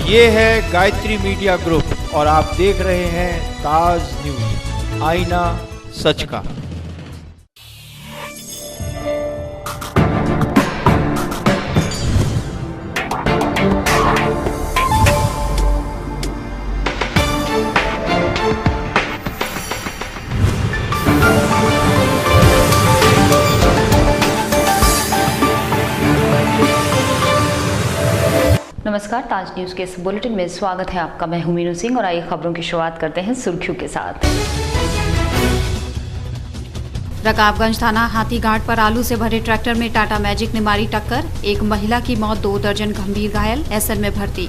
ये है Gayatri media group और आप देख रहे हैं ताज न्यूज, आईना सच का। नमस्कार, ताज न्यूज के इस बुलेटिन में स्वागत है आपका। मैं हूं मीनू सिंह और आइए खबरों की शुरुआत करते हैं सुर्खियों के साथ। रकाबगंज थाना हाथीघाट पर आलू से भरे ट्रैक्टर में टाटा मैजिक ने मारी टक्कर, एक महिला की मौत, 2 दर्जन गंभीर घायल, एसएल में भर्ती।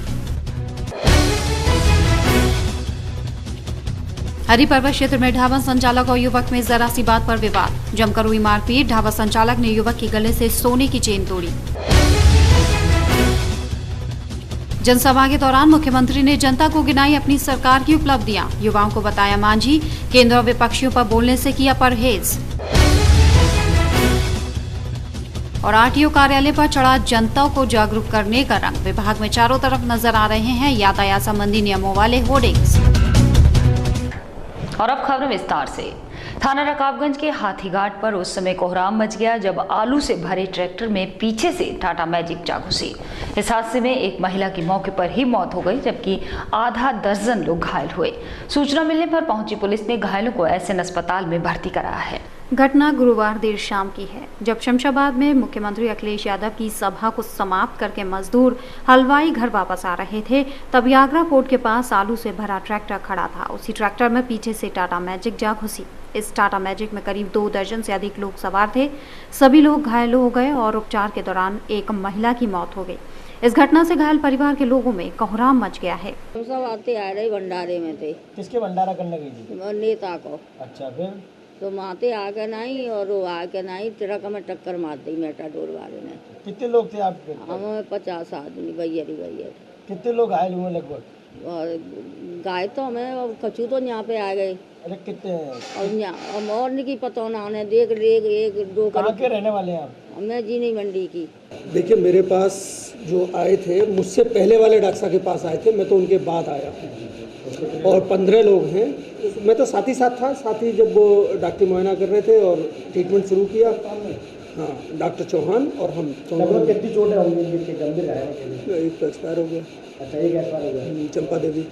हरिपर्वत क्षेत्र में ढाबा संचालक और युवक में जरा सी बात पर विवाद, जमकर हुई मारपीट, ढाबा संचालक ने युवक के गले से सोने की चेन तोड़ी। जनसभा के दौरान मुख्यमंत्री ने जनता को गिनाई अपनी सरकार की उपलब्धियां, युवाओं को बताया मांझी, केंद्र और विपक्षियों पर बोलने से किया परहेज। और आरटीओ कार्यालय पर चढ़ा जनता को जागरूक करने का रंग, विभाग में चारों तरफ नजर आ रहे हैं यातायात संबंधी नियमों वाले होर्डिंग्स। और अब खबर विस्तार से। थाना रकाबगंज के हाथीघाट पर उस समय कोहराम मच गया जब आलू से भरे ट्रैक्टर में पीछे से टाटा मैजिक जा घुसी। इस हादसे में एक महिला की मौके पर ही मौत हो गई जबकि आधा दर्जन लोग घायल हुए। सूचना मिलने पर पहुंची पुलिस ने घायलों को एसएन अस्पताल में भर्ती कराया है। घटना गुरुवार देर शाम की है जब शमशाबाद में मुख्यमंत्री अखिलेश यादव की सभा को समाप्त करके मजदूर हलवाई घर वापस आ रहे थे। तब यागरा पोर्ट के पास आलू से भरा ट्रैक्टर खड़ा था। उसी ट्रैक्टर में पीछे से टाटा मैजिक जा घुसी। इस टाटा मैजिक में करीब 2 दर्जन से अधिक लोग सवार थे। सभी लोग घायल हो गए और उपचार के दौरान एक महिला की मौत हो गई। इस घटना से घायल परिवार के लोगों में कोहराम मच गया है। हम सब आते आ रहे भंडारे में थे। किसके भंडारा करने गई थी? नेता को। अच्छा, फिर तो माते आके नहीं और वो आके नहीं, ट्रक में टक्कर मार दी मेटाडोर वाले ने। कितने लोग थे आपके? हमें 50 आदमी भैया। कितने लोग घायल हुए लगभग? और गाय तो हमें कचू तो यहाँ पे आ गए। अरे कितने? और नहीं की पता ना उन्हें देख एक दो। कहाँ के रहने वाले हैं आप? हमें जीनी मंडी की। देखिए, मेरे पास जो आए थे मुझसे पहले वाले डॉक्टर साहब के पास आए थे, मैं तो उनके बाद आया और 15 लोग हैं। मैं तो साथ ही जब वो डॉक्टर मुआयना कर रहे थे और ट्रीटमेंट शुरू किया। हाँ, डॉक्टर चौहान और हम। कितनी चोटें होंगी? गंभीर है? एक तो एक्सपायर हो गया। अच्छा, एक एक्सपायर हो गया, चंपा देवी।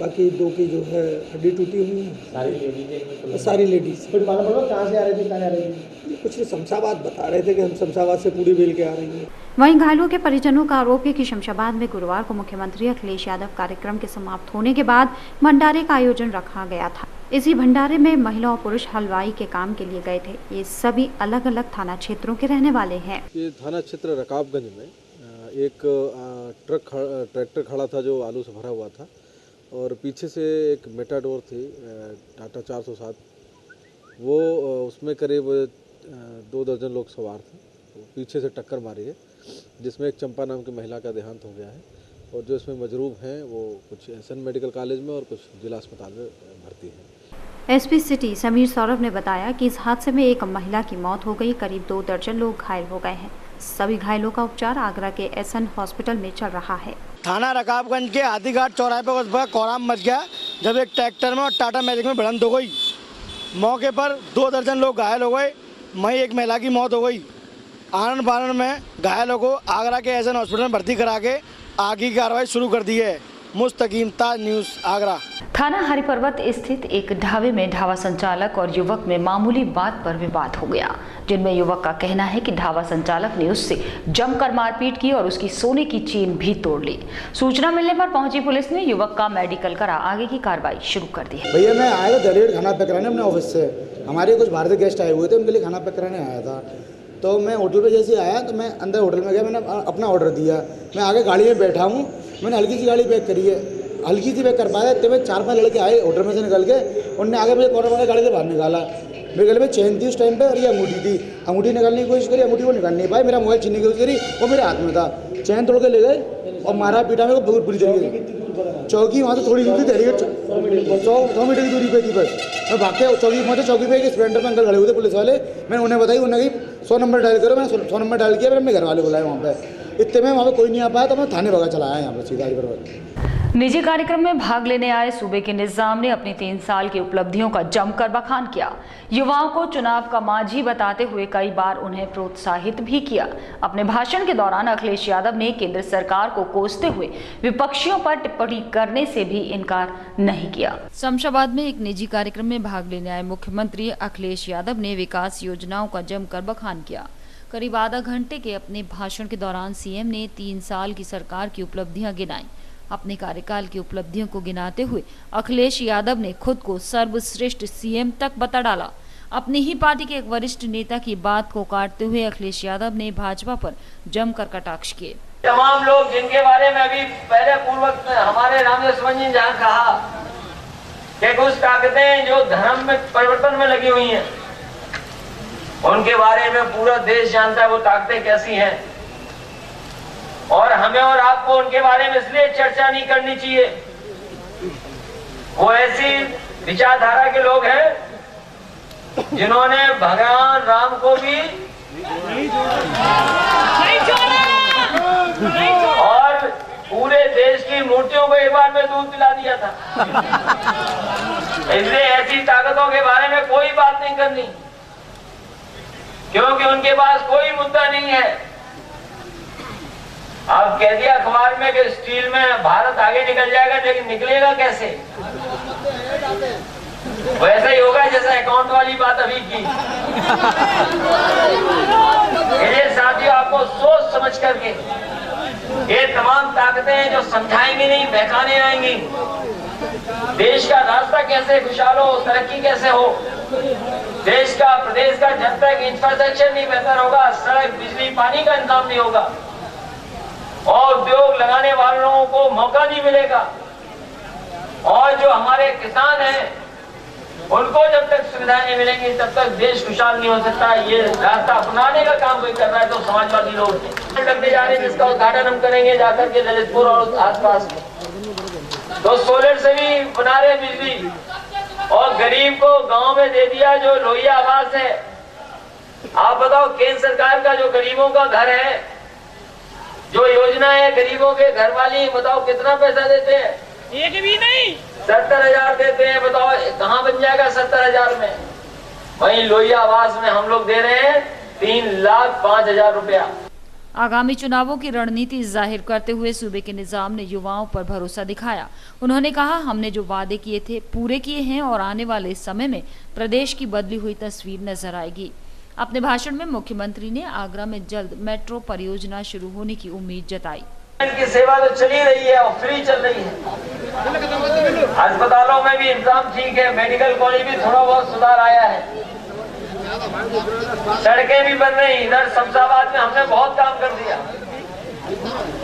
बाकी 2 की जो है हड्डी टूटी हुई है। सारी लेडीज। कुछ मालूम पड़ा कहाँ से आ रही थी, कहाँ आ रही थी? कुछ शमशाबाद बता रहे थे कि हम शमशाबाद से पूरी बेल के आ रही हैं। वहीं घायलों के परिजनों का आरोप है कि शमशाबाद में गुरुवार को मुख्यमंत्री अखिलेश यादव कार्यक्रम के समाप्त होने के बाद भंडारे का आयोजन रखा गया था। इसी भंडारे में महिला और पुरुष हलवाई के काम के लिए गए थे। ये सभी अलग अलग थाना क्षेत्रों के रहने वाले हैं। ये थाना क्षेत्र रकाबगंज में एक ट्रैक्टर खड़ा था जो आलू से भरा हुआ था और पीछे से एक मेटाडोर थी टाटा 407, वो उसमें करीब 2 दर्जन लोग सवार थे। पीछे से टक्कर मारी है जिसमें एक चंपा नाम की महिला का देहांत हो गया है और जो इसमें मजरूब हैं वो कुछ एसएन मेडिकल कॉलेज में और कुछ जिला अस्पताल में भर्ती हैं। एसपी सिटी समीर सौरभ ने बताया कि इस हादसे में एक महिला की मौत हो गई, करीब 2 दर्जन लोग घायल हो गए हैं। सभी घायलों का उपचार आगरा के एसएन हॉस्पिटल में चल रहा है। थाना रकाबगंज के हाथीघाट चौराहे पर कोहराम मच गया जब एक ट्रैक्टर में और टाटा मैजिक में भिड़ंत हो गई। मौके पर 2 दर्जन लोग घायल हो गए, वहीं एक महिला की मौत हो गई। आनंद फानन में घायलों को आगरा के एसएन हॉस्पिटल में भर्ती करा के आगे की कार्रवाई शुरू कर दी है। मुस्तकीम, ताज न्यूज़, आगरा। थाना हरिपर्वत स्थित एक ढाबे में ढाबा संचालक और युवक में मामूली बात पर विवाद हो गया, जिनमें युवक का कहना है कि ढाबा संचालक ने उससे जमकर मारपीट की और उसकी सोने की चेन भी तोड़ ली। सूचना मिलने पर पहुंची पुलिस ने युवक का मेडिकल करा आगे की कार्रवाई शुरू कर दी है। भैया, मैं आया था दलेर खाना पैक कराने अपने ऑफिस से। हमारे कुछ भारतीय गेस्ट आए हुए थे, उनके लिए खाना पैक कराने आया था। तो मैं होटल पे जैसे आया तो मैं अंदर होटल में गया, मैंने अपना ऑर्डर दिया। मैं आगे गाड़ी में बैठा हूँ, मैंने हल्की सी गाड़ी पैक करी है, हल्की सी पैक कर पाया। तो मैं 4-5 लड़के आए होटल में से निकल के, उनने आगे मुझे कॉर्नर वाले गाड़ी से बाहर निकाला। मेरे गले में चेन थी उस टाइम पे और ये अंगूठी थी। अंगूठी निकालने की कोशिश करी, अंगूठी को निकाल नहीं पाई। मेरा मोबाइल छीनने की कोशिश करी, वो मेरे हाथ में था। चेन तोड़ के ले गए और मारा पीटा मेरे को पूरी तरीके। चौकी वहाँ से थोड़ी दूर थी, 100 मीटर की दूरी पे थी। बस मैं भाग के चौकी पहुँचे। चौकी पे एक स्प्लेंडर में अंकल खड़े हुए थे पुलिस वाले। मैंने उन्हें बताई, उन्होंने कही 100 नंबर डायल करो। मैंने 100 नंबर डायल किया, मैंने अपने घर वाले बुलाए वहाँ पे। इतने में वहाँ पे कोई नहीं आ पाया तो मैं थाने भगा चला आया यहाँ पर सीधा इधर। निजी कार्यक्रम में भाग लेने आए सूबे के निजाम ने अपनी 3 साल की उपलब्धियों का जमकर बखान किया। युवाओं को चुनाव का मांझी बताते हुए कई बार उन्हें प्रोत्साहित भी किया। अपने भाषण के दौरान अखिलेश यादव ने केंद्र सरकार को कोसते हुए विपक्षियों पर टिप्पणी करने से भी इनकार नहीं किया। शमशाबाद में एक निजी कार्यक्रम में भाग लेने आए मुख्यमंत्री अखिलेश यादव ने विकास योजनाओं का जमकर बखान किया। करीब आधा घंटे के अपने भाषण के दौरान सीएम ने 3 साल की सरकार की उपलब्धियां गिनाई। अपने कार्यकाल की उपलब्धियों को गिनाते हुए अखिलेश यादव ने खुद को सर्वश्रेष्ठ सीएम तक बता डाला। अपनी ही पार्टी के एक वरिष्ठ नेता की बात को काटते हुए अखिलेश यादव ने भाजपा पर जमकर कटाक्ष किए। तमाम लोग जिनके बारे में अभी पहले पूर्वक हमारे रामदेव जी जहाँ कहा कि कुछ ताकतें जो धर्म में परिवर्तन में लगी हुई हैं, उनके बारे में पूरा देश जानता है वो ताकतें कैसी हैं, और हमें और आपको उनके बारे में इसलिए चर्चा नहीं करनी चाहिए। वो ऐसी विचारधारा के लोग हैं जिन्होंने भगवान राम को भी और पूरे देश की मूर्तियों को एक बार में दूध पिला दिया था। इसलिए ऐसी ताकतों के बारे में कोई बात नहीं करनी, क्योंकि उनके पास कोई मुद्दा नहीं है। अब कह दिया अखबार में कि स्टील में भारत आगे निकल जाएगा, लेकिन निकलेगा कैसे? वैसा ही होगा जैसा अकाउंट वाली बात अभी की। ये साथियों, आपको सोच समझ करके ये तमाम ताकतें जो समझाएंगी नहीं, बहकाने आएंगी, देश का रास्ता कैसे खुशहाल हो, तरक्की कैसे हो, देश का प्रदेश का जब तक इंफ्रास्ट्रक्चर नहीं बेहतर होगा, सड़क बिजली पानी का इंतजाम नहीं होगा और उद्योग लगाने वालों को मौका नहीं मिलेगा, और जो हमारे किसान हैं उनको जब तक सुविधाएं नहीं मिलेंगी तब तक देश खुशहाल नहीं हो सकता। ये रास्ता अपनाने का काम कोई कर रहा है तो समाजवादी लोग लगते जा रहे हैं, जिसका उद्घाटन हम करेंगे जाकर के ललितपुर और आसपास में। तो सोलर से भी बना रहे बिजली, और गरीब को गांव में दे दिया जो लोहिया आवास है। आप बताओ, केंद्र सरकार का जो गरीबों का घर है, जो योजना है गरीबों के घर वाली, बताओ कितना पैसा देते हैं? एक भी नहीं, 70,000 देते हैं। बताओ कहाँ बन जाएगा 70,000 में? वहीं लोहिया आवास में हम लोग दे रहे हैं 3,05,000 रुपया। आगामी चुनावों की रणनीति जाहिर करते हुए सूबे के निजाम ने युवाओं पर भरोसा दिखाया। उन्होंने कहा, हमने जो वादे किए थे पूरे किए हैं और आने वाले समय में प्रदेश की बदली हुई तस्वीर नजर आएगी। अपने भाषण में मुख्यमंत्री ने आगरा में जल्द मेट्रो परियोजना शुरू होने की उम्मीद जताई। इनकी सेवा तो चली रही है और फ्री चल रही है। अस्पतालों में भी इंतजाम ठीक है, मेडिकल कॉलेज भी थोड़ा बहुत सुधार आया है, सड़कें भी बन रही। इधर शमशाबाद में हमने बहुत काम कर दिया,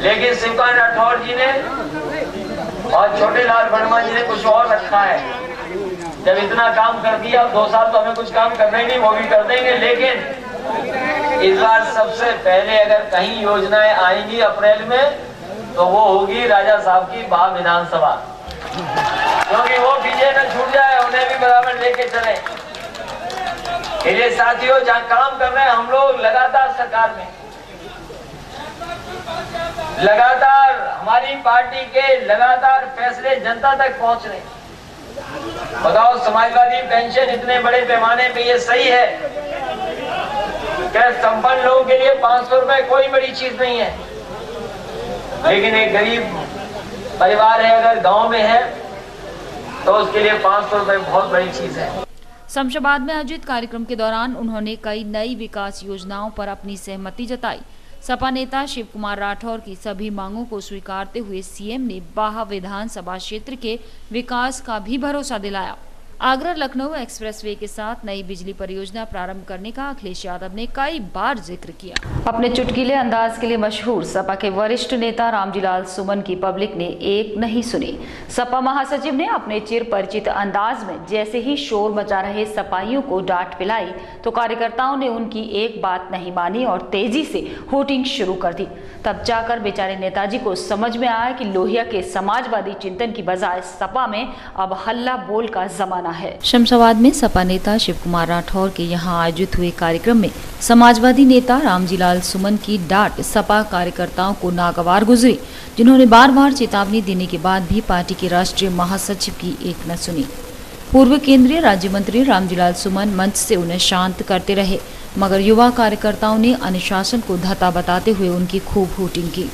लेकिन शिवकांत राठौर जी ने और छोटे लाल वर्मा जी ने कुछ और रखा है। जब इतना काम कर दिया, 2 साल तो हमें कुछ काम करना ही नहीं, वो भी कर देंगे। लेकिन इस बार सबसे पहले अगर कहीं योजनाएं आएंगी अप्रैल में, तो वो होगी राजा साहब की बाह विधानसभा, क्योंकि वो पीछे न छूट जाए, उन्हें भी बराबर लेके चले। ये साथियों, जहाँ काम कर रहे हैं हम लोग लगातार सरकार में, लगातार हमारी पार्टी के लगातार फैसले जनता तक पहुंच रहे। बताओ, समाजवादी पेंशन इतने बड़े पैमाने पे ये सही है? क्या संपन्न लोगों के लिए 500 रुपए कोई बड़ी चीज नहीं है, लेकिन एक गरीब परिवार है अगर गांव में है तो उसके लिए 500 रुपए बहुत बड़ी चीज है। शमशाबाद में आयोजित कार्यक्रम के दौरान उन्होंने कई नई विकास योजनाओं पर अपनी सहमति जताई। सपा नेता शिव कुमार राठौर की सभी मांगों को स्वीकारते हुए सीएम ने बाह विधानसभा क्षेत्र के विकास का भी भरोसा दिलाया। आगरा लखनऊ एक्सप्रेसवे के साथ नई बिजली परियोजना प्रारंभ करने का अखिलेश यादव ने कई बार जिक्र किया। अपने चुटकीले अंदाज के लिए मशहूर सपा के वरिष्ठ नेता रामजीलाल सुमन की पब्लिक ने एक नहीं सुनी। सपा महासचिव ने अपने चिर परिचित अंदाज में जैसे ही शोर मचा रहे सपाइयों को डांट पिलाई तो कार्यकर्ताओं ने उनकी एक बात नहीं मानी और तेजी से होटिंग शुरू कर दी। तब जाकर बेचारे नेताजी को समझ में आया कि लोहिया के समाजवादी चिंतन की बजाय सपा में अब हल्ला बोल का जमाना रवाना है। शमशाबाद में सपा नेता शिव कुमार राठौर के यहाँ आयोजित हुए कार्यक्रम में समाजवादी नेता रामजीलाल सुमन की डांट सपा कार्यकर्ताओं को नागवार गुजरी, जिन्होंने बार बार चेतावनी देने के बाद भी पार्टी के राष्ट्रीय महासचिव की एक न सुनी। पूर्व केंद्रीय राज्य मंत्री रामजीलाल सुमन मंच से उन्हें शांत करते रहे, मगर युवा कार्यकर्ताओं ने अनुशासन को धता बताते हुए उनकी खूब हूटिंग की।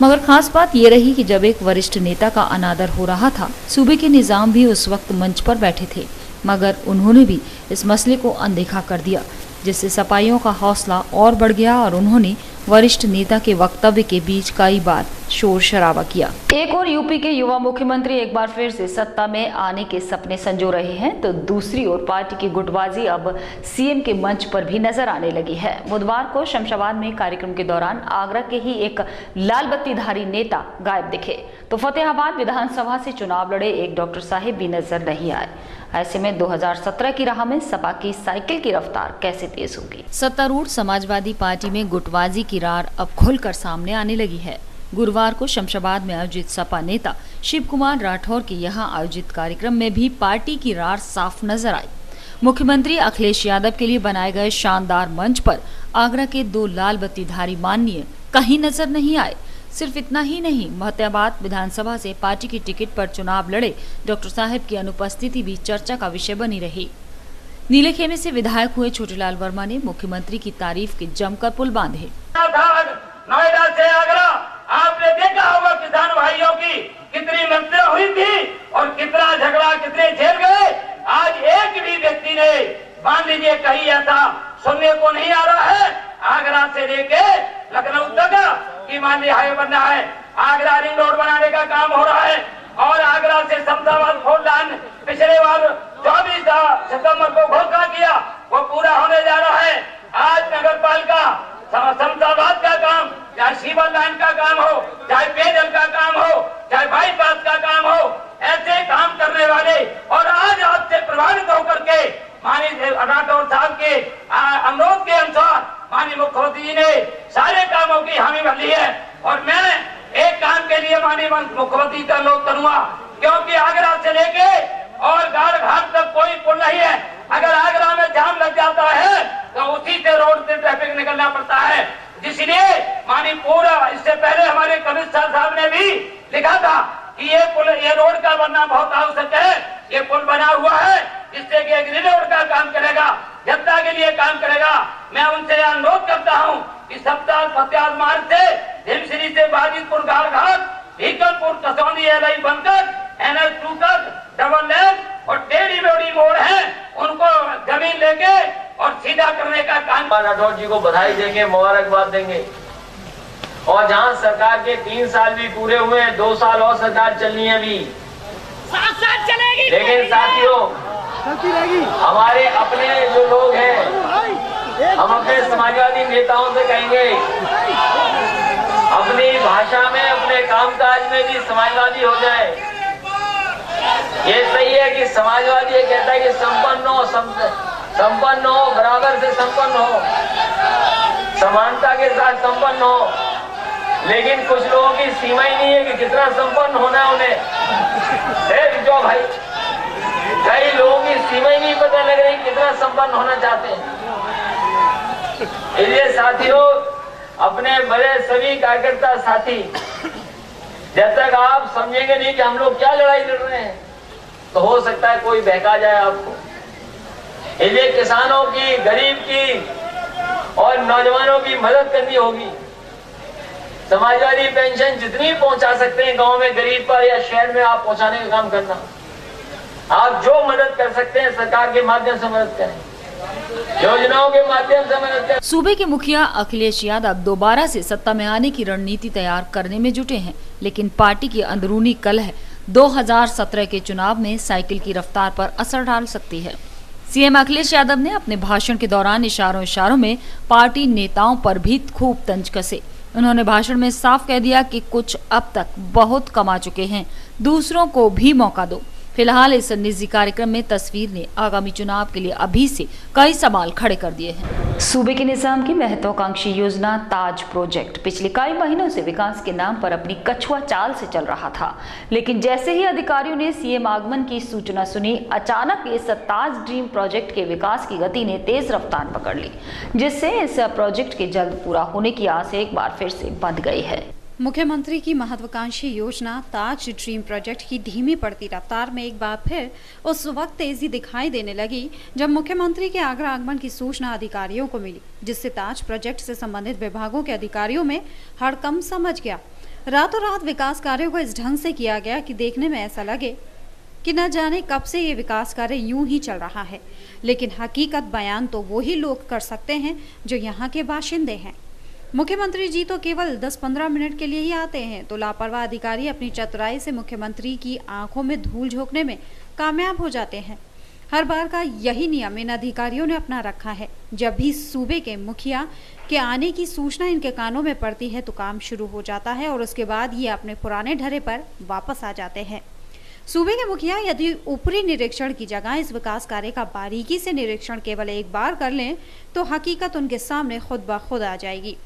मगर खास बात ये रही कि जब एक वरिष्ठ नेता का अनादर हो रहा था, सूबे के निजाम भी उस वक्त मंच पर बैठे थे, मगर उन्होंने भी इस मसले को अनदेखा कर दिया, जिससे सपाइयों का हौसला और बढ़ गया और उन्होंने वरिष्ठ नेता के वक्तव्य के बीच कई बार शोर शराबा किया। एक और यूपी के युवा मुख्यमंत्री एक बार फिर से सत्ता में आने के सपने संजो रहे हैं, तो दूसरी ओर पार्टी की गुटबाजी अब सीएम के मंच पर भी नजर आने लगी है। बुधवार को शमशाबाद में कार्यक्रम के दौरान आगरा के ही एक लाल बत्तीधारी नेता गायब दिखे, तो फतेहाबाद विधानसभा से चुनाव लड़े एक डॉक्टर साहिब भी नजर नहीं आए। ऐसे में 2017 की राह में सपा की साइकिल की रफ्तार कैसे तेज होगी। सत्तारूढ़ समाजवादी पार्टी में गुटबाजी की रार अब खुलकर सामने आने लगी है। गुरुवार को शमशाबाद में आयोजित सपा नेता शिव कुमार राठौर के यहाँ आयोजित कार्यक्रम में भी पार्टी की रार साफ नजर आई। मुख्यमंत्री अखिलेश यादव के लिए बनाए गए शानदार मंच पर आगरा के दो लाल बत्तीधारी माननीय कहीं नजर नहीं आए। सिर्फ इतना ही नहीं, फतेहाबाद विधानसभा से पार्टी की टिकट पर चुनाव लड़े डॉक्टर साहिब की अनुपस्थिति भी चर्चा का विषय बनी रही। नीलेखेमे से विधायक हुए छोटेलाल वर्मा ने मुख्यमंत्री की तारीफ के जमकर पुल बांधे। नोएडा से आगरा आपने देखा होगा किसान भाइयों की कितनी मसले हुई थी और कितना झगड़ा कितने झेल गए। आज एक भी व्यक्ति ने मान लीजिए कहीं ऐसा सुनने को नहीं आ रहा है। आगरा से लेके लखनऊ तक की मान लीजिए हाईवे बनना है, आगरा रिंग रोड बनाने का काम हो रहा है और आगरा से शमशाबाद फोर लाइन पिछले बार 24 सितंबर को घोषणा किया, वो पूरा होने जा रहा है। आज नगर पालिका शमशाबाद का काम, चाहे सीवर लाइन का काम हो, चाहे पेयजल का काम हो, चाहे बाईपास का काम हो, ऐसे काम करने वाले और आज आपसे प्रभावित होकर के माननीय राठौर साहब के अनुरोध के अनुसार माननीय मुख्यमंत्री जी ने सारे कामों की हामी भरी है और मैं एक काम के लिए माननीय मुख्यमंत्री का अनुरोध करूंगा, क्योंकि आगरा से लेके और गाड़ घाट तक कोई पुल नहीं है। अगर आगरा में जाम लग जाता है तो उसी से रोड से ट्रैफिक निकलना पड़ता है। इसलिए माननीय पूरा इससे पहले हमारे कमिश्नर साहब ने भी लिखा था कि ये पुल, ये रोड का बनना बहुत आवश्यक है। ये पुल बना हुआ है जिससे कि एग्री रोड का काम करेगा, जनता के लिए काम करेगा। मैं उनसे अनुरोध करता हूँ कि सप्ताह फतेहाबाद मार्ग से हिमश्री से बाजितपुर गाड़ घाट भीकलपुर कसौंदी एलआई बनकर NH2 तक डबल लेन और टेढ़ी मेढ़ी मोड़ है, उनको जमीन लेके और सीधा करने का काम। राठौर जी को बधाई देंगे, मुबारकबाद देंगे। और जहाँ सरकार के 3 साल भी पूरे हुए हैं, 2 साल और सरकार चलनी है अभी, 7 साल चलेगी। लेकिन साथियों, हमारे अपने जो लोग हैं, हम अपने समाजवादी नेताओं से कहेंगे अपनी भाषा में, अपने कामकाज में भी समाजवादी हो जाए। ये सही है कि समाजवादी ये कहता है कि संपन्न हो, बराबर से संपन्न हो, समानता के साथ संपन्न हो। लेकिन कुछ लोगों की सीमा ही नहीं है कि कितना संपन्न होना है उन्हें। जो भाई कई लोगों की सीमा ही नहीं पता लग रही कितना संपन्न होना चाहते हैं। इसलिए साथियों, अपने बड़े सभी कार्यकर्ता साथी, जब तक आप समझेंगे नहीं कि हम लोग क्या लड़ाई लड़ रहे हैं, तो हो सकता है कोई बहका जाए आपको। इसलिए किसानों की, गरीब की और नौजवानों की मदद करनी होगी। समाजवादी पेंशन जितनी पहुंचा सकते हैं गांव में गरीब पर या शहर में, आप पहुंचाने का काम करना। आप जो मदद कर सकते हैं सरकार के माध्यम से मदद करें। योजनाओं के माध्यम से मैंने सूबे के मुखिया अखिलेश यादव दोबारा से सत्ता में आने की रणनीति तैयार करने में जुटे हैं, लेकिन पार्टी की अंदरूनी कलह 2017 के चुनाव में साइकिल की रफ्तार पर असर डाल सकती है। सीएम अखिलेश यादव ने अपने भाषण के दौरान इशारों में पार्टी नेताओं पर भी खूब तंज कसे। उन्होंने भाषण में साफ कह दिया कि कुछ अब तक बहुत कमा चुके हैं, दूसरों को भी मौका दो। फिलहाल इस निजी कार्यक्रम में तस्वीर ने आगामी चुनाव के लिए अभी से कई सवाल खड़े कर दिए हैं। सूबे के निजाम की महत्वाकांक्षी योजना ताज प्रोजेक्ट पिछले कई महीनों से विकास के नाम पर अपनी कछुआ चाल से चल रहा था, लेकिन जैसे ही अधिकारियों ने सीएम आगमन की सूचना सुनी, अचानक इस ताज ड्रीम प्रोजेक्ट के विकास की गति ने तेज रफ्तार पकड़ ली, जिससे इस प्रोजेक्ट के जल्द पूरा होने की आस एक बार फिर से बंध गई है। मुख्यमंत्री की महत्वाकांक्षी योजना ताज ड्रीम प्रोजेक्ट की धीमी पड़ती रफ्तार में एक बार फिर उस वक्त तेजी दिखाई देने लगी जब मुख्यमंत्री के आगरा आगमन की सूचना अधिकारियों को मिली, जिससे ताज प्रोजेक्ट से संबंधित विभागों के अधिकारियों में हड़कंप समझ गया। रातों रात विकास कार्यों को इस ढंग से किया गया कि देखने में ऐसा लगे कि न जाने कब से ये विकास कार्य यूं ही चल रहा है, लेकिन हकीकत बयान तो वो ही लोग कर सकते हैं जो यहाँ के बाशिंदे हैं। मुख्यमंत्री जी तो केवल 10-15 मिनट के लिए ही आते हैं, तो लापरवाह अधिकारी अपनी चतुराई से मुख्यमंत्री की आंखों में धूल झोंकने में कामयाब हो जाते हैं। हर बार का यही नियम इन अधिकारियों ने अपना रखा है। जब भी सूबे के मुखिया के आने की सूचना इनके कानों में पड़ती है तो काम शुरू हो जाता है और उसके बाद ये अपने पुराने ढर्रे पर वापस आ जाते हैं। सूबे के मुखिया यदि ऊपरी निरीक्षण की जगह इस विकास कार्य का बारीकी से निरीक्षण केवल एक बार कर लें तो हकीकत उनके सामने खुद ब खुद आ जाएगी,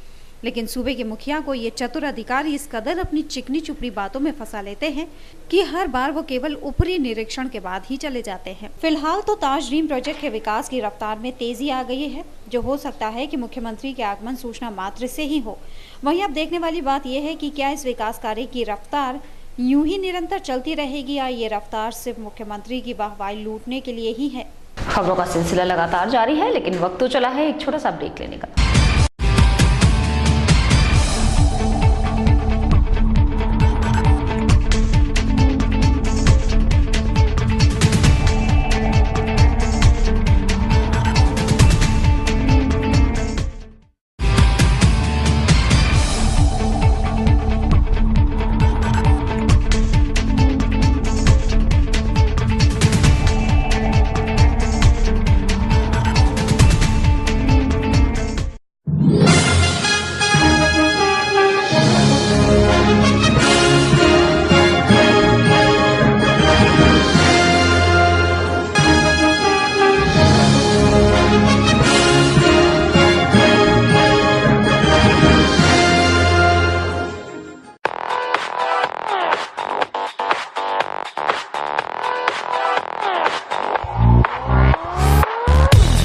लेकिन सूबे के मुखिया को ये चतुर अधिकारी इस कदर अपनी चिकनी चुपड़ी बातों में फंसा लेते हैं कि हर बार वो केवल ऊपरी निरीक्षण के बाद ही चले जाते हैं। फिलहाल तो ताज ड्रीम प्रोजेक्ट के विकास की रफ्तार में तेजी आ गई है, जो हो सकता है कि मुख्यमंत्री के आगमन सूचना मात्र से ही हो। वहीं अब देखने वाली बात यह है कि क्या इस विकास कार्य की रफ्तार यूं ही निरंतर चलती रहेगी या ये रफ्तार सिर्फ मुख्यमंत्री की वाहवाही लूटने के लिए ही है। खबरों का सिलसिला लगातार जारी है, लेकिन वक्त तो चला है एक छोटा सा ब्रेक लेने का।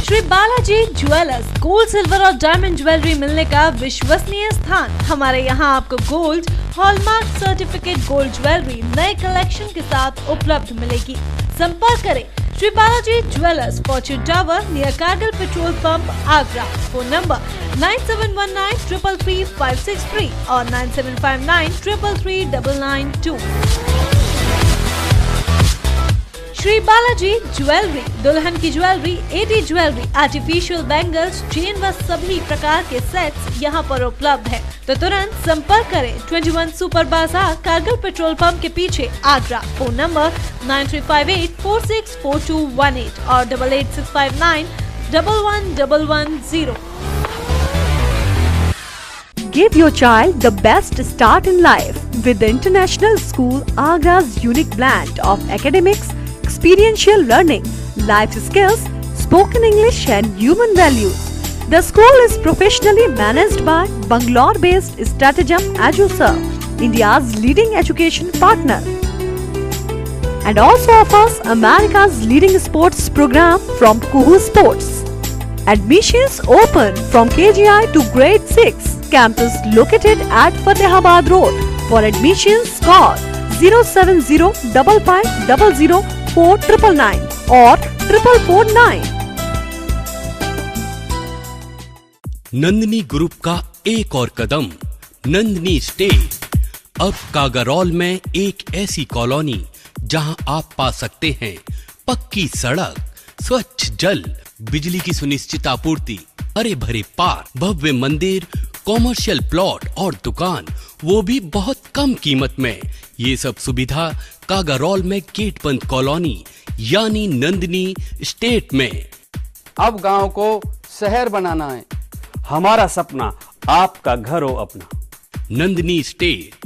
Shri Balaji jewellers, gold, silver और डायमंड ज्वेलरी मिलने का विश्वसनीय स्थान। हमारे यहाँ आपको gold, hallmark certificate gold jewellery नए कलेक्शन के साथ उपलब्ध मिलेगी। संपर्क करें Shri Balaji jewellers, fortune tower near Kargil petrol pump, Agra. Phone number 9719333563 और 9759333992। श्री बालाजी ज्वेलरी, दुल्हन की jewellery, AD jewellery, artificial bangles, chain व सभी प्रकार के सेट्स यहाँ पर उपलब्ध है, तो तुरंत संपर्क करें। 21 सुपर बाजार, कारगिल पेट्रोल पंप के पीछे, आगरा। फोन नंबर 9358464218 और 8865911110। Give your child the best start in life with the International School Agra's unique blend of academics, experiential learning, life skills, spoken English and human values. The school is professionally managed by Bangalore-based Stratagem EduServe, India's leading education partner, and also offers America's leading sports program from Kuhu Sports. Admissions open from KGI to grade 6. Campus located at Fatehabad Road. For admissions, call 07055004999 or 4449. Nandini group का एक और कदम, Nandini stay. अब कागारौल में एक ऐसी colony जहां आप पा सकते हैं पक्की सड़क, स्वच्छ जल, बिजली की सुनिश्चित आपूर्ति, हरे भरे पार्क, भव्य मंदिर, कॉमर्शियल प्लॉट और दुकान, वो भी बहुत कम कीमत में। ये सब सुविधा कागारौल में गेटबंद कॉलोनी यानी नंदनी स्टेट में। अब गांव को शहर बनाना है, हमारा सपना आपका घर हो अपना। नंदनी स्टेट।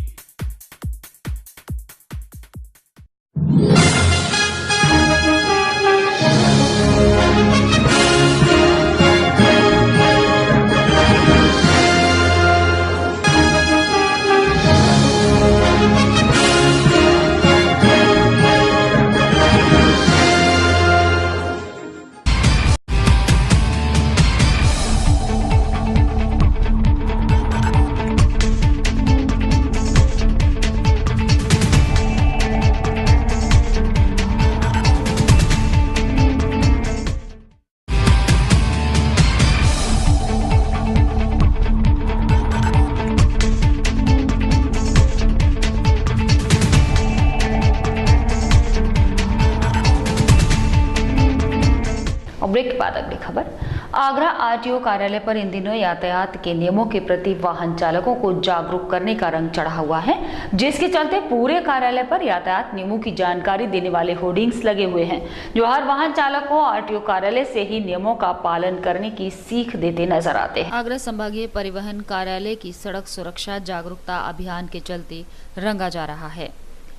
ब्रेक के बाद अगली खबर। आगरा आरटीओ कार्यालय पर इन दिनों यातायात के नियमों के प्रति वाहन चालकों को जागरूक करने का रंग चढ़ा हुआ है, जिसके चलते पूरे कार्यालय पर यातायात नियमों की जानकारी देने वाले होर्डिंग्स लगे हुए हैं, जो हर वाहन चालक को आरटीओ कार्यालय से ही नियमों का पालन करने की सीख देते नजर आते हैं। आगरा संभागीय परिवहन कार्यालय की सड़क सुरक्षा जागरूकता अभियान के चलते रंगा जा रहा है।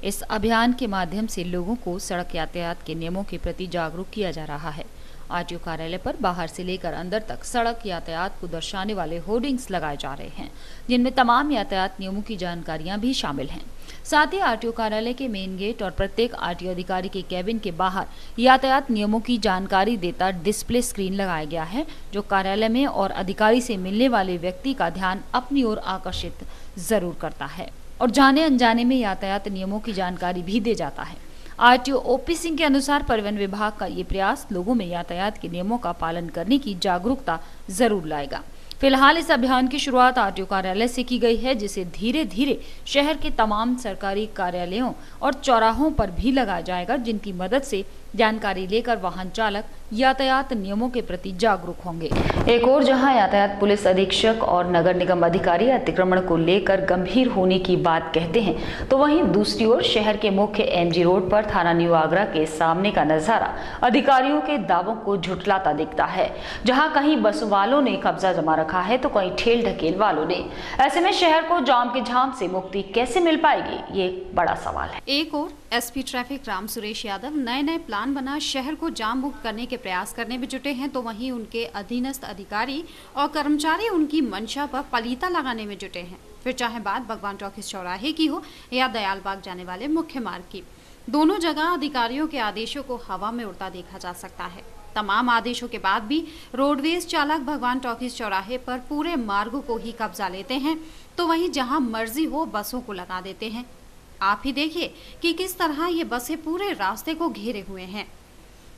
इस अभियान के माध्यम से लोगों को सड़क यातायात के नियमों के प्रति जागरूक किया जा रहा है। आरटीओ कार्यालय पर बाहर से लेकर अंदर तक सड़क यातायात को दर्शाने वाले होर्डिंग्स लगाए जा रहे हैं, जिनमें तमाम यातायात नियमों की जानकारियां भी शामिल हैं। साथ ही आरटीओ कार्यालय के मेन गेट और प्रत्येक आरटीओ अधिकारी के कैबिन के बाहर यातायात नियमों की जानकारी देता डिस्प्ले स्क्रीन लगाया गया है, जो कार्यालय में और अधिकारी से मिलने वाले व्यक्ति का ध्यान अपनी ओर आकर्षित जरूर करता है और जाने अनजाने में यातायात नियमों की जानकारी भी दे जाता है। आरटीओ ओपी सिंह के अनुसार परिवहन विभाग का ये प्रयास लोगों में यातायात के नियमों का पालन करने की जागरूकता जरूर लाएगा। फिलहाल इस अभियान की शुरुआत आरटीओ कार्यालय से की गई है, जिसे धीरे धीरे शहर के तमाम सरकारी कार्यालयों और चौराहों पर भी लगाया जाएगा, जिनकी मदद से जानकारी लेकर वाहन चालक यातायात नियमों के प्रति जागरूक होंगे। एक और जहां यातायात पुलिस अधीक्षक और नगर निगम अधिकारी अतिक्रमण को लेकर गंभीर होने की बात कहते हैं, तो वहीं दूसरी ओर शहर के मुख्य एमजी रोड पर थाना न्यू आगरा के सामने का नजारा अधिकारियों के दावों को झुठलाता दिखता है, जहां कहीं बस वालों ने कब्जा जमा रखा है तो कहीं ठेल ढकेल वालों ने। ऐसे में शहर को जाम के झाम से मुक्ति कैसे मिल पाएगी, ये एक बड़ा सवाल है। एक और एसपी ट्रैफिक राम सुरेश यादव नए प्लान बना शहर को जाम मुक्त करने के प्रयास करने में जुटे हैं, तो वहीं उनके अधीनस्थ अधिकारी और कर्मचारी उनकी मंशा पर पलीता लगाने में जुटे हैं। फिर चाहे बात भगवान टॉकीज चौराहे की हो या दयालबाग जाने वाले मुख्य मार्ग की, दोनों जगह अधिकारियों के आदेशों को हवा में उड़ता देखा जा सकता है। तमाम आदेशों के बाद भी रोडवेज चालक भगवान टॉकीज चौराहे पर पूरे मार्गों को ही कब्जा लेते हैं, तो वहीं जहां मर्जी हो बसों को लगा देते हैं। आप ही देखिए कि किस तरह ये बसें पूरे रास्ते को घेरे हुए हैं।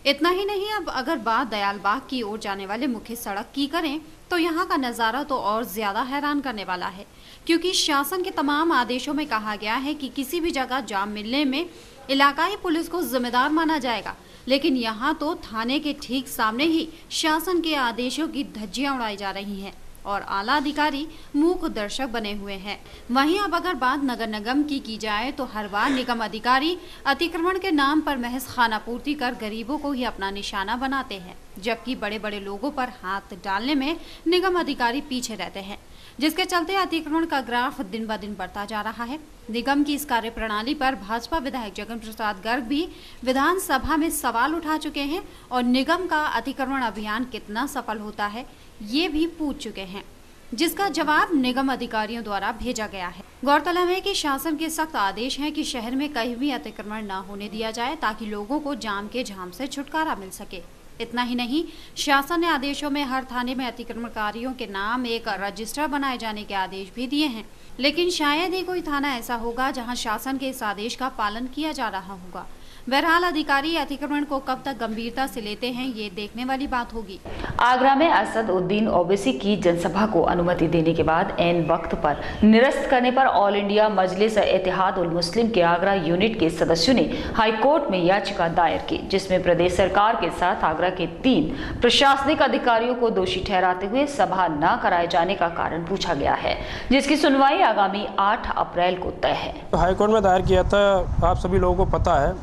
इतना ही नहीं, अब अगर बात दयालबाग की ओर जाने वाले मुख्य सड़क की करें तो यहाँ का नज़ारा तो और ज़्यादा हैरान करने वाला है, क्योंकि शासन के तमाम आदेशों में कहा गया है कि किसी भी जगह जाम मिलने में इलाकाई पुलिस को जिम्मेदार माना जाएगा, लेकिन यहाँ तो थाने के ठीक सामने ही शासन के आदेशों की धज्जियां उड़ाई जा रही हैं और आला अधिकारी मूक दर्शक बने हुए हैं। वहीं अब अगर बात नगर निगम की जाए तो हर बार निगम अधिकारी अतिक्रमण के नाम पर महज खानापूर्ति कर गरीबों को ही अपना निशाना बनाते हैं, जबकि बड़े बड़े लोगों पर हाथ डालने में निगम अधिकारी पीछे रहते हैं, जिसके चलते अतिक्रमण का ग्राफ दिन ब दिन बढ़ता जा रहा है। निगम की इस कार्य प्रणाली पर भाजपा विधायक जगन प्रसाद गर्ग भी विधानसभा में सवाल उठा चुके हैं और निगम का अतिक्रमण अभियान कितना सफल होता है ये भी पूछ चुके हैं, जिसका जवाब निगम अधिकारियों द्वारा भेजा गया है। गौरतलब है कि शासन के सख्त आदेश हैं कि शहर में कहीं भी अतिक्रमण न होने दिया जाए, ताकि लोगों को जाम के झाम से छुटकारा मिल सके। इतना ही नहीं, शासन ने आदेशों में हर थाने में अतिक्रमणकारियों के नाम एक रजिस्टर बनाए जाने के आदेश भी दिए हैं, लेकिन शायद ही कोई थाना ऐसा होगा जहां शासन के इस आदेश का पालन किया जा रहा होगा। बहरहाल अधिकारी अतिक्रमण को कब तक गंभीरता से लेते हैं, ये देखने वाली बात होगी। आगरा में असद उद्दीन ओवैसी की जनसभा को अनुमति देने के बाद ऐन वक्त पर निरस्त करने पर ऑल इंडिया मजलिस इत्तेहाद उल मुस्लिम के आगरा यूनिट के सदस्यों ने हाई कोर्ट में याचिका दायर की, जिसमें प्रदेश सरकार के साथ आगरा के 3 प्रशासनिक अधिकारियों को दोषी ठहराते हुए सभा न कराए जाने का कारण पूछा गया है, जिसकी सुनवाई आगामी 8 अप्रैल को तय है। हाई कोर्ट में दायर किया था। आप सभी लोगों को पता है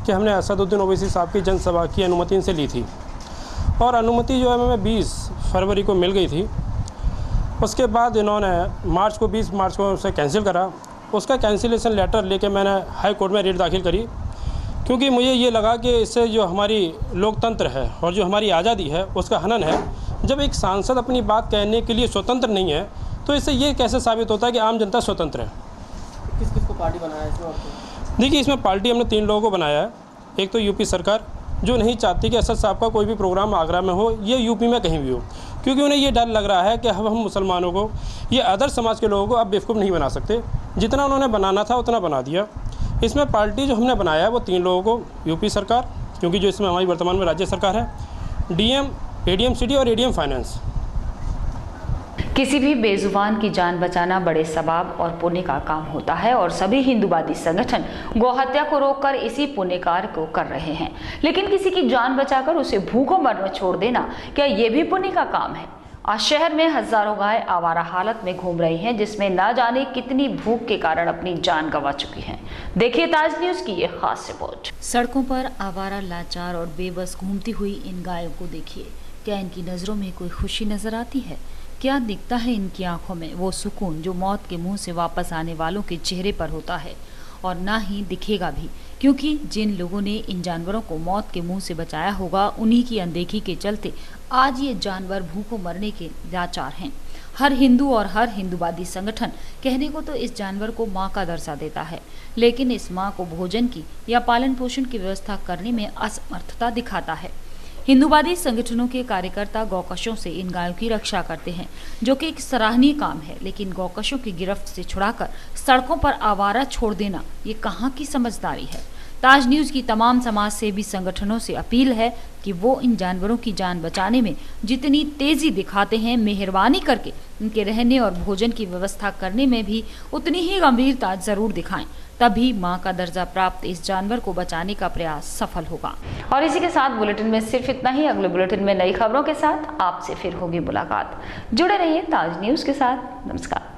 कि हमने असदुद्दीन ओवैसी साहब की जनसभा की अनुमति इनसे ली थी और अनुमति जो है हमें 20 फरवरी को मिल गई थी। उसके बाद इन्होंने 20 मार्च को उसे कैंसिल करा। उसका कैंसिलेशन लेटर लेके मैंने हाई कोर्ट में रिट दाखिल करी, क्योंकि मुझे ये लगा कि इससे जो हमारी लोकतंत्र है और जो हमारी आज़ादी है उसका हनन है। जब एक सांसद अपनी बात कहने के लिए स्वतंत्र नहीं है तो इससे ये कैसे साबित होता है कि आम जनता स्वतंत्र है। किस किस को पार्टी बनाया है इसमें? देखिए, इसमें पार्टी हमने 3 लोगों को बनाया है। एक तो यूपी सरकार, जो नहीं चाहती कि असद साहब का कोई भी प्रोग्राम आगरा में हो, ये यूपी में कहीं भी हो, क्योंकि उन्हें ये डर लग रहा है कि हम मुसलमानों को, ये अदर समाज के लोगों को अब बेवकूफ़ नहीं बना सकते। जितना उन्होंने बनाना था उतना बना दिया। इसमें पार्टी जो हमने बनाया है वो 3 लोगों को, यूपी सरकार, क्योंकि जो इसमें हमारी वर्तमान में राज्य सरकार है, डीएम, एडीएम सिटी और एडीएम फाइनेंस। किसी भी बेजुबान की जान बचाना बड़े सवाब और पुण्य का काम होता है और सभी हिंदूवादी संगठन गौहत्या को रोककर इसी पुण्य कार्य को कर रहे हैं। लेकिन किसी की जान बचाकर उसे भूखों मरने छोड़ देना, क्या ये भी पुण्य का काम है? आज शहर में हजारों गाय आवारा हालत में घूम रही हैं, जिसमें ना जाने कितनी भूख के कारण अपनी जान गंवा चुकी हैं। देखिए ताज न्यूज की ये खास रिपोर्ट। सड़कों पर आवारा, लाचार और बेबस घूमती हुई इन गायों को देखिए। क्या इनकी नजरों में कोई खुशी नजर आती है? क्या दिखता है इनकी आंखों में वो सुकून जो मौत के मुंह से वापस आने वालों के चेहरे पर होता है? और ना ही दिखेगा भी, क्योंकि जिन लोगों ने इन जानवरों को मौत के मुंह से बचाया होगा, उन्हीं की अनदेखी के चलते आज ये जानवर भूखों मरने के लाचार हैं। हर हिंदू और हर हिंदूवादी संगठन कहने को तो इस जानवर को माँ का दर्जा देता है, लेकिन इस माँ को भोजन की या पालन पोषण की व्यवस्था करने में असमर्थता दिखाता है। हिंदूवादी संगठनों के कार्यकर्ता गौकशों से इन गायों की रक्षा करते हैं, जो कि एक सराहनीय काम है, लेकिन गौकशों की गिरफ्त से छुड़ाकर सड़कों पर आवारा छोड़ देना ये कहाँ की समझदारी है? ताज न्यूज की तमाम समाज सेवी संगठनों से अपील है कि वो इन जानवरों की जान बचाने में जितनी तेजी दिखाते हैं, मेहरबानी करके इनके रहने और भोजन की व्यवस्था करने में भी उतनी ही गंभीरता जरूर दिखाएं। तभी मां का दर्जा प्राप्त इस जानवर को बचाने का प्रयास सफल होगा। और इसी के साथ बुलेटिन में सिर्फ इतना ही। अगले बुलेटिन में नई खबरों के साथ आपसे फिर होगी मुलाकात। जुड़े रहिए ताज न्यूज के साथ। नमस्कार।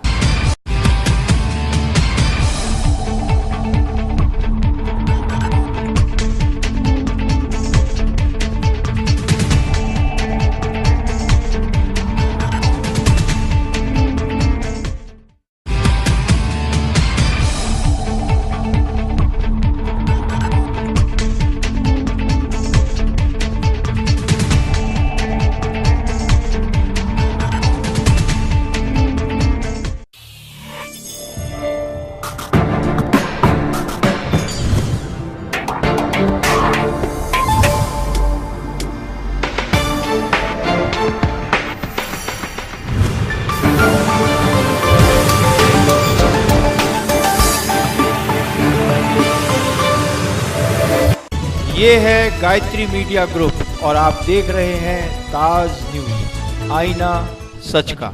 ये है गायत्री मीडिया ग्रुप और आप देख रहे हैं ताज न्यूज, आईना सच का।